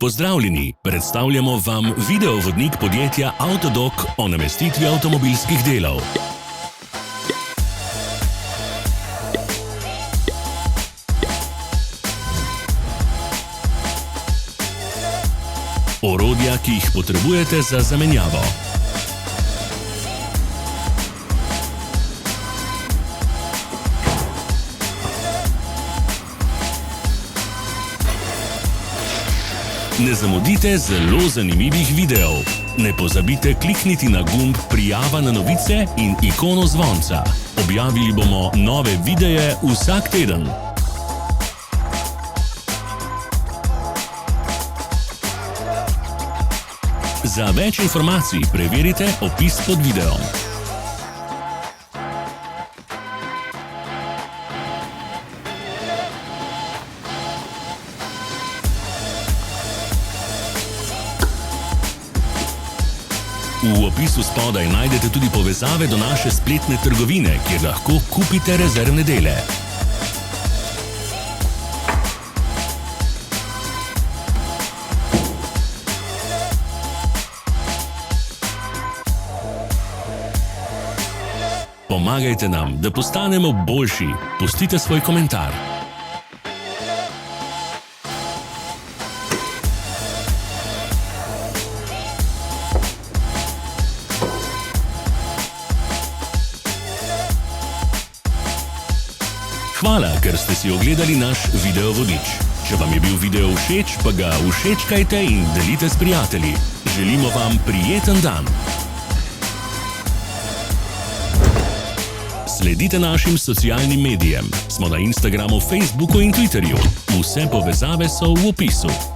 Pozdravljeni, predstavljamo vam videovodnik podjetja Avtodok o namestitvi avtomobilskih delov. Orodja, ki jih potrebujete za zamenjavo. Ne zamudite zelo zanimivih videov. Ne pozabite klikniti na gumb Prijava na novice in ikono zvonca. Objavili bomo nove videe vsak teden. Za več informacij preverite opis pod videom. V opisu spodaj najdete tudi povezave do naše spletne trgovine, kjer lahko kupite rezervne dele. Pomagajte nam, da postanemo boljši. Pustite svoj komentar. Hvala, ker ste si ogledali naš videovodič. Če vam je bil video všeč, pa ga všečkajte in delite s prijatelji. Želimo vam prijeten dan. Sledite našim socialnim medijem. Smo na Instagramu, Facebooku in Twitterju. Vse povezave so v opisu.